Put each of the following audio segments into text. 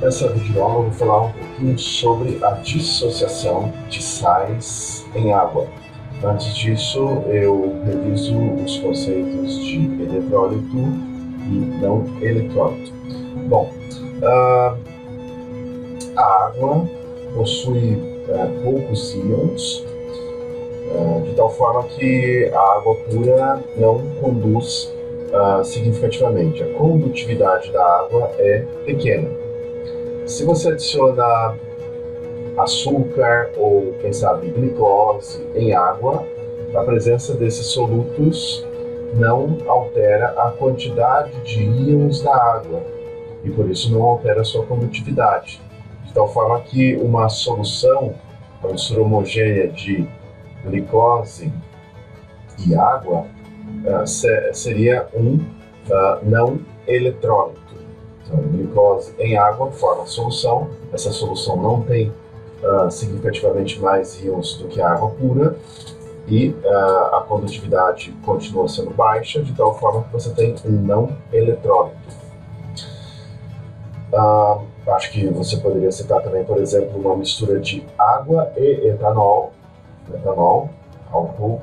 Nessa videoaula eu vou falar um pouquinho sobre a dissociação de sais em água. Antes disso, eu reviso os conceitos de eletrólito e não eletrólito. Bom, a água possui poucos íons, de tal forma que a água pura não conduz significativamente. A condutividade da água é pequena. Se você adiciona açúcar ou, quem sabe, glicose em água, a presença desses solutos não altera a quantidade de íons da água e por isso não altera a sua condutividade. De tal forma que uma solução, uma mistura homogênea de glicose e água seria um não eletrólito. Então, glicose em água forma solução. Essa solução não tem significativamente mais íons do que a água pura e a condutividade continua sendo baixa, de tal forma que você tem um não eletrólito. Acho que você poderia citar também, por exemplo, uma mistura de água e etanol. Álcool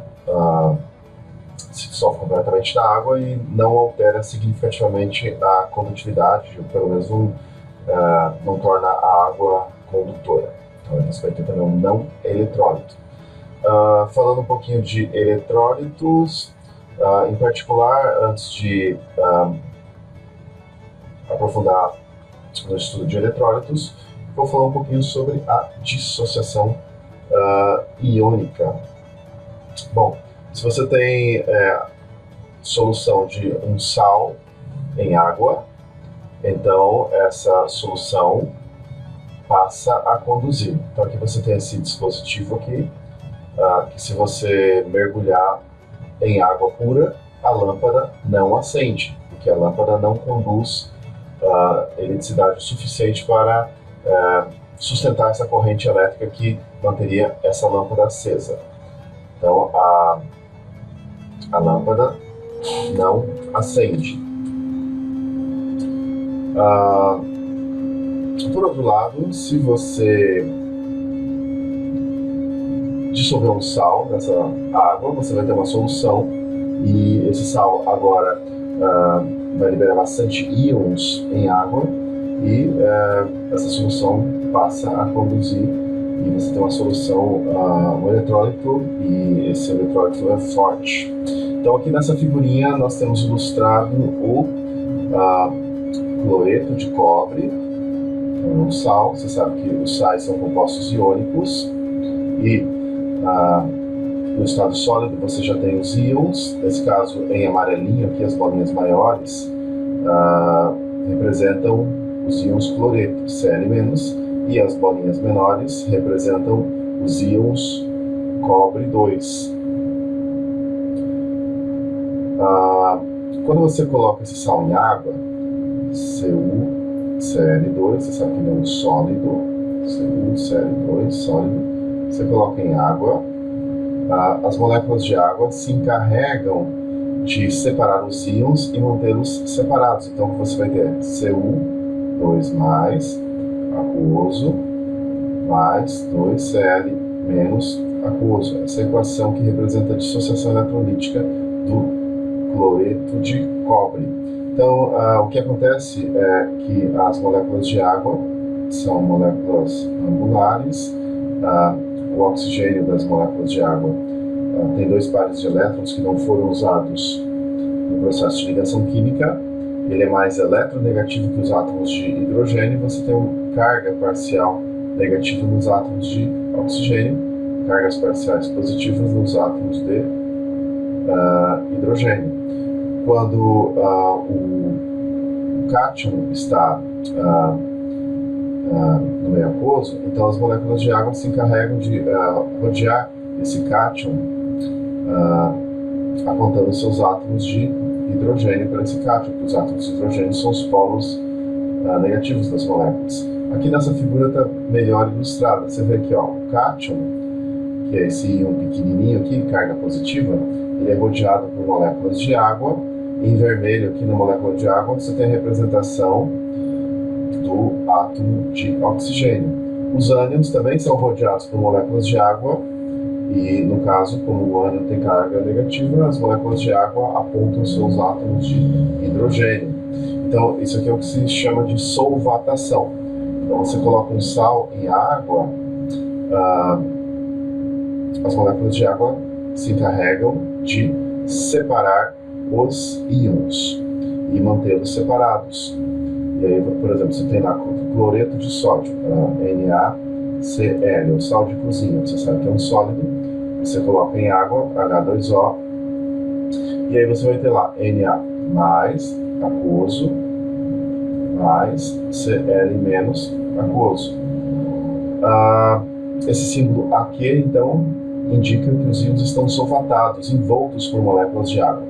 se dissolve completamente na água e não altera significativamente a condutividade, ou pelo menos não torna a água condutora. Então, você vai ter também um não eletrólito. Falando um pouquinho de eletrólitos, em particular, antes de aprofundar no estudo de eletrólitos, vou falar um pouquinho sobre a dissociação iônica. Bom, se você tem solução de um sal em água, então essa solução passa a conduzir. Então aqui você tem esse dispositivo aqui, que se você mergulhar em água pura, a lâmpada não acende, porque a lâmpada não conduz eletricidade suficiente para sustentar essa corrente elétrica que manteria essa lâmpada acesa. Então a lâmpada não acende. Por outro lado, se você dissolver um sal nessa água, você vai ter uma solução e esse sal agora vai liberar bastante íons em água e essa solução passa a conduzir e você tem uma solução, um eletrólito, e esse eletrólito é forte. Então aqui nessa figurinha nós temos ilustrado o cloreto de cobre, um sal. Você sabe que os sais são compostos iônicos e no estado sólido você já tem os íons. Nesse caso, em amarelinho aqui, as bolinhas maiores representam os íons cloreto, Cl-, e as bolinhas menores representam os íons cobre 2. Quando você coloca esse sal em água, CuCl2, você sabe que ele é um sólido, CuCl2, sólido, você coloca em água, as moléculas de água se encarregam de separar os íons e mantê-los separados. Então você vai ter Cu2+, aquoso, mais 2Cl menos aquoso. Essa é a equação que representa a dissociação eletrolítica do cloreto de cobre. Então, o que acontece é que as moléculas de água são moléculas angulares. O oxigênio das moléculas de água tem dois pares de elétrons que não foram usados no processo de ligação química. Ele é mais eletronegativo que os átomos de hidrogênio. Você tem uma carga parcial negativa nos átomos de oxigênio, cargas parciais positivas nos átomos de hidrogênio. Quando o cátion está no meio aquoso, então as moléculas de água se encarregam de rodear esse cátion, apontando seus átomos de hidrogênio para esse cátion, porque os átomos de hidrogênio são os polos negativos das moléculas. Aqui nessa figura está melhor ilustrada. Você vê aqui, ó, o cátion, que é esse íon pequenininho aqui, carga positiva, ele é rodeado por moléculas de água. Em vermelho, aqui na molécula de água, você tem a representação do átomo de oxigênio. Os ânions também são rodeados por moléculas de água e, no caso, como o ânion tem carga negativa, as moléculas de água apontam seus átomos de hidrogênio. Então, isso aqui é o que se chama de solvatação. Então, você coloca um sal em água, as moléculas de água se encarregam de separar os íons e mantê-los separados. E aí, por exemplo, você tem lá cloreto de sódio, NaCl, o sal de cozinha, você sabe que é um sólido, você coloca em água, H2O, e aí você vai ter lá Na mais aquoso, mais Cl menos aquoso. Esse símbolo Aq, então, indica que os íons estão solvatados, envoltos por moléculas de água.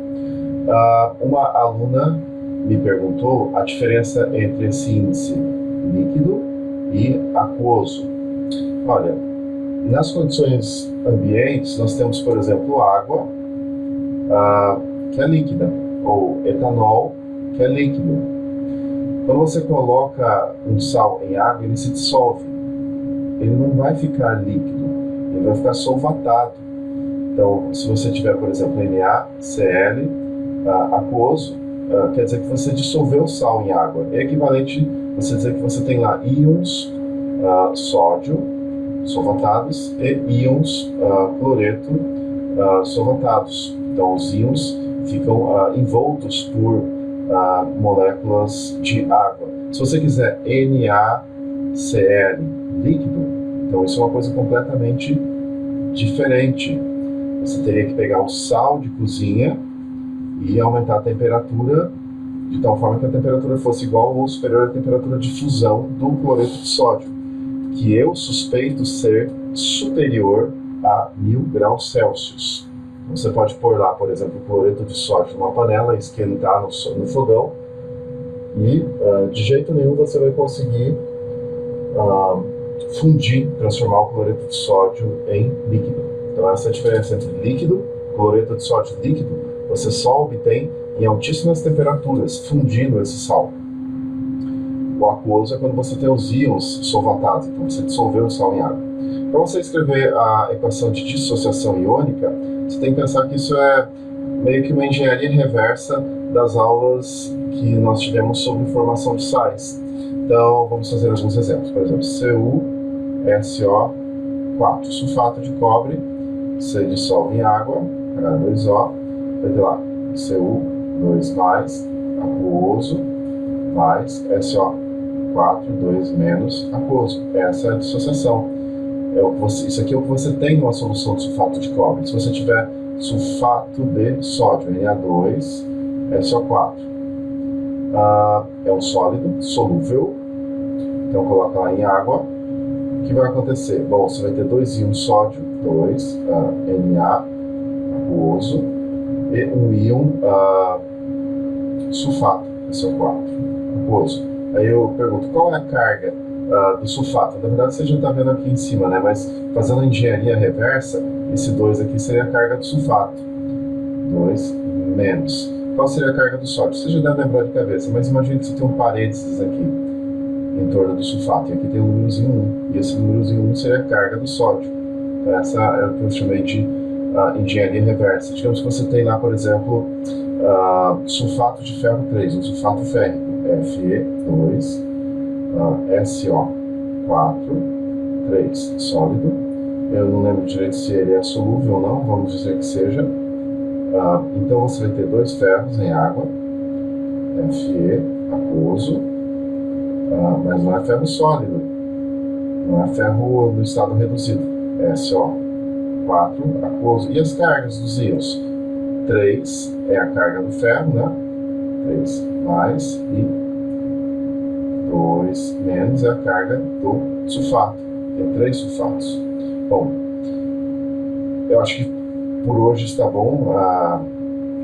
Uma aluna me perguntou a diferença entre esse índice líquido e aquoso. Olha, nas condições ambientes, nós temos, por exemplo, água, que é líquida, ou etanol, que é líquido. Quando você coloca um sal em água, ele se dissolve. Ele não vai ficar líquido, ele vai ficar solvatado. Então, se você tiver, por exemplo, NaCl, aquoso, quer dizer que você dissolveu o sal em água. É equivalente a você dizer que você tem lá íons sódio solvatados e íons cloreto solvatados. Então, os íons ficam envoltos por moléculas de água. Se você quiser NaCl líquido, então isso é uma coisa completamente diferente. Você teria que pegar o sal de cozinha e aumentar a temperatura de tal forma que a temperatura fosse igual ou superior à temperatura de fusão do cloreto de sódio, que eu suspeito ser superior a 1000 graus Celsius. Você pode pôr lá, por exemplo, o cloreto de sódio numa panela e esquentar no fogão e de jeito nenhum você vai conseguir fundir, transformar o cloreto de sódio em líquido. Então essa é a diferença entre líquido, cloreto de sódio líquido, você só obtém em altíssimas temperaturas, fundindo esse sal. O aquoso é quando você tem os íons solvatados, então você dissolveu o sal em água. Para você escrever a equação de dissociação iônica, você tem que pensar que isso é meio que uma engenharia reversa das aulas que nós tivemos sobre formação de sais. Então, vamos fazer alguns exemplos. Por exemplo, CuSO4, sulfato de cobre, se dissolve em água, H2O, vai ter lá Cu2+, aquoso, mais SO4, 2 menos aquoso. Essa é a dissociação. Isso aqui é o que você tem numa solução de sulfato de cobre. Se você tiver sulfato de sódio, Na2, SO4, é um sólido solúvel, então coloca lá em água. O que vai acontecer? Bom, você vai ter 2 íons sódio, 2, Na, aquoso, e um íon sulfato, SO4, aquoso. Aí eu pergunto, qual é a carga do sulfato? Na verdade, você já está vendo aqui em cima, né? Mas fazendo a engenharia reversa, esse 2 aqui seria a carga do sulfato. 2 menos. Qual seria a carga do sódio? Você já deve lembrar de cabeça, mas imagine que você tem um parênteses aqui em torno do sulfato. E aqui tem o númerozinho 1. E esse númerozinho 1 seria a carga do sódio. Então, essa é o que eu chamei de engenharia reversa. Digamos que você tem lá, por exemplo, sulfato de ferro 3, um sulfato férrico, Fe2, SO4, 3, sólido. Eu não lembro direito se ele é solúvel ou não, vamos dizer que seja. Então você vai ter 2 ferros em água, Fe, aquoso, mas não é ferro sólido, não é ferro no estado reduzido, SO4, aquoso. E as cargas dos íons? 3 é a carga do ferro, né? 3 mais, e 2 menos é a carga do sulfato. Tem 3 sulfatos. Bom, eu acho que por hoje está bom.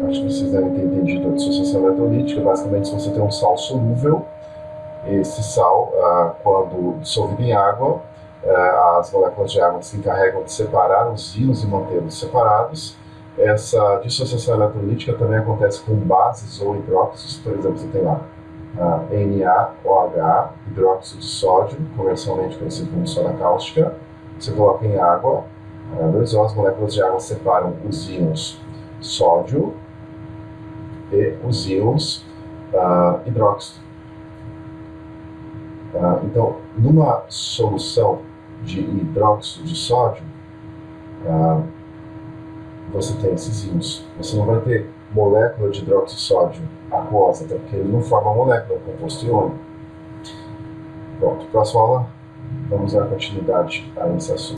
Acho que vocês devem ter entendido a dissociação eletrolítica. Basicamente, se você tem um sal solúvel, esse sal, quando dissolvido em água, as moléculas de água se encarregam de separar os íons e mantê-los separados. Essa dissociação eletrolítica também acontece com bases ou hidróxidos. Por exemplo, você tem lá NaOH, hidróxido de sódio, comercialmente conhecido como soda cáustica. Você coloca em água, H2O, as moléculas de água separam os íons sódio e os íons hidróxido. Então, numa solução de hidróxido de sódio, você tem esses íons. Você não vai ter molécula de hidróxido de sódio aquosa, até porque ele não forma molécula, é um composto iônico. Pronto, próxima aula, vamos dar continuidade a esse assunto.